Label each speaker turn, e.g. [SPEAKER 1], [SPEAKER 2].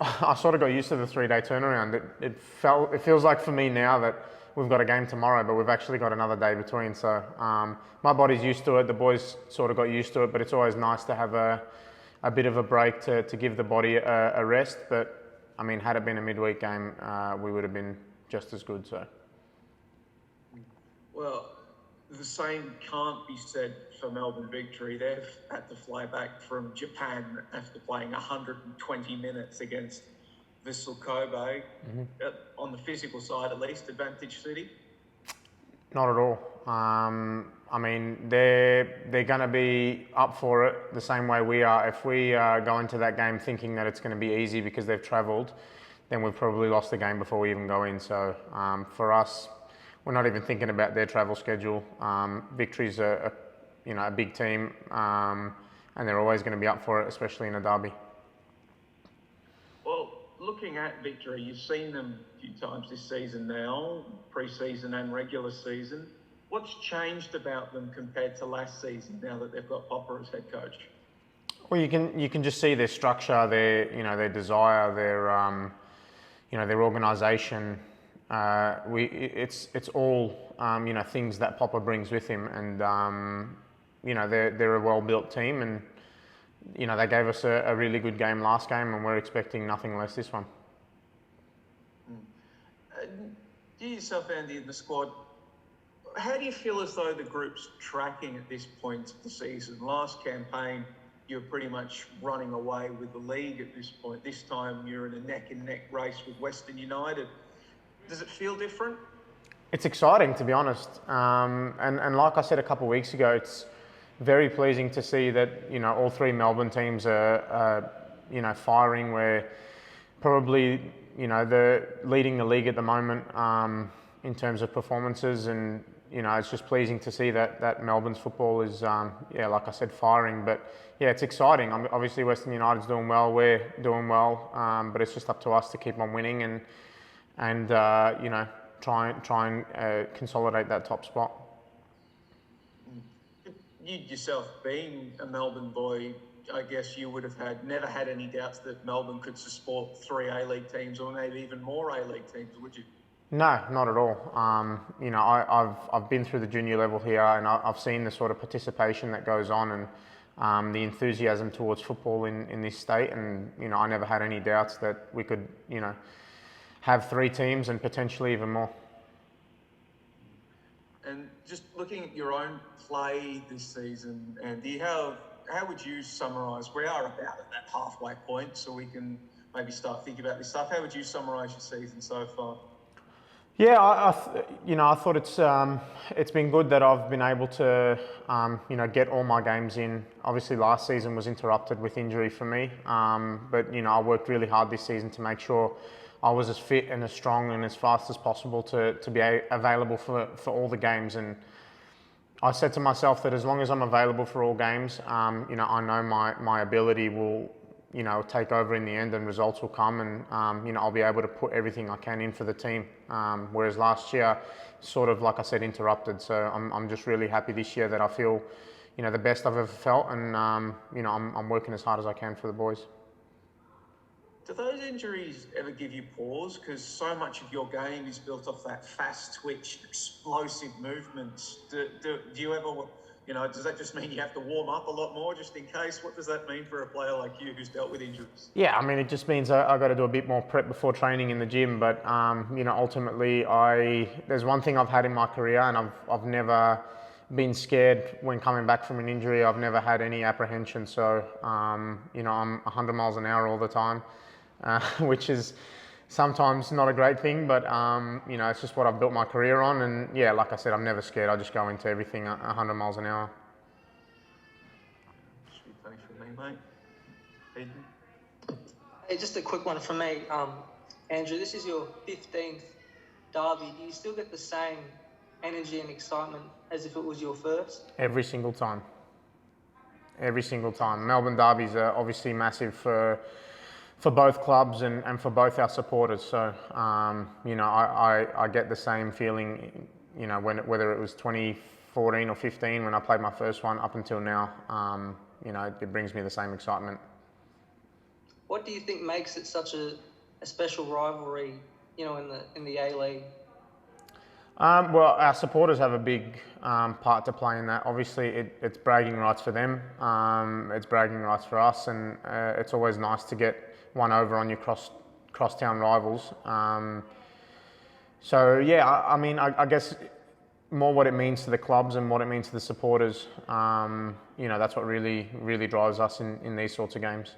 [SPEAKER 1] I sort of got used to the 3-day turnaround. It feels like for me now that we've got a game tomorrow, but we've actually got another day between. So my body's used to it. The boys sort of got used to it, but it's always nice to have a bit of a break to give the body a rest. But I mean, had it been a midweek game, we would have been just as good. So.
[SPEAKER 2] Well, the same can't be said for Melbourne Victory. They've had to fly back from Japan after playing 120 minutes against Vissel Kobe. On the physical side, at least, advantage City?
[SPEAKER 1] Not at all. I mean, they're going to be up for it the same way we are. If we go into that game thinking that it's going to be easy because they've travelled, then we've probably lost the game before we even go in. So for us, we're not even thinking about their travel schedule. Victory's a big team, and they're always going to be up for it, especially in a derby.
[SPEAKER 2] Well, looking at Victory, you've seen them a few times this season now, pre-season and regular season. What's changed about them compared to last season now that they've got Popper as head coach?
[SPEAKER 1] Well, you can just see their structure, their desire, their organisation. It's all things that Popper brings with him, and they're a well-built team, and they gave us a really good game last game, and we're expecting nothing less this one.
[SPEAKER 2] You yourself, Andy, in the squad, how do you feel as though the group's tracking at this point of the season? Last campaign, you were pretty much running away with the league at this point. This time, you're in a neck-and-neck race with Western United. Does it feel different?
[SPEAKER 1] It's exciting, to be honest. And like I said a couple of weeks ago, it's very pleasing to see that, all three Melbourne teams are firing. We're probably, they're leading the league at the moment in terms of performances. And, it's just pleasing to see that Melbourne's football is, like I said, firing. But, yeah, it's exciting. Obviously, Western United's doing well. We're doing well. But it's just up to us to keep on winning and try and consolidate that top spot.
[SPEAKER 2] You yourself, being a Melbourne boy, I guess you would have never had any doubts that Melbourne could support 3 A-League teams or maybe even more A-League teams, would you?
[SPEAKER 1] No, not at all. I've been through the junior level here, and I've seen the sort of participation that goes on, and the enthusiasm towards football in this state, and I never had any doubts that we could have 3 teams and potentially even more.
[SPEAKER 2] And just looking at your own play this season, Andy, how would you summarise? We are about at that halfway point, so we can maybe start thinking about this stuff. How would you summarise your season so far?
[SPEAKER 1] Yeah, I thought it's been good that I've been able to get all my games in. Obviously, last season was interrupted with injury for me, but I worked really hard this season to make sure I was as fit and as strong and as fast as possible to be available for all the games. And I said to myself that as long as I'm available for all games, I know my ability will take over in the end and results will come, and I'll be able to put everything I can in for the team. Whereas last year, sort of like I said, interrupted. So I'm just really happy this year that I feel the best I've ever felt, and I'm working as hard as I can for the boys.
[SPEAKER 2] Do those injuries ever give you pause? Because so much of your game is built off that fast twitch, explosive movements. Do you ever, does that just mean you have to warm up a lot more just in case? What does that mean for a player like you who's dealt with injuries?
[SPEAKER 1] Yeah, I mean, it just means I've got to do a bit more prep before training in the gym. But, ultimately, there's one thing I've had in my career, and I've never been scared when coming back from an injury. I've never had any apprehension. So, I'm 100 miles an hour all the time. Which is sometimes not a great thing, but it's just what I've built my career on. And yeah, like I said, I'm never scared. I just go into everything 100 miles an hour.
[SPEAKER 2] Thanks for me, mate. Ethan?
[SPEAKER 3] Hey, just a quick one from me. Andrew, this is your 15th derby. Do you still get the same energy and excitement as if it was your first?
[SPEAKER 1] Every single time. Every single time. Melbourne Derbies are obviously massive for both clubs and for both our supporters. So, I get the same feeling, whether it was 2014 or 15 when I played my first one up until now, it brings me the same excitement.
[SPEAKER 3] What do you think makes it such a special rivalry, in the A-League?
[SPEAKER 1] Well, our supporters have a big part to play in that. Obviously, it's bragging rights for them. It's bragging rights for us, and it's always nice to get one over on your crosstown rivals. So yeah, I mean, I guess more what it means to the clubs and what it means to the supporters. That's what really drives us in these sorts of games.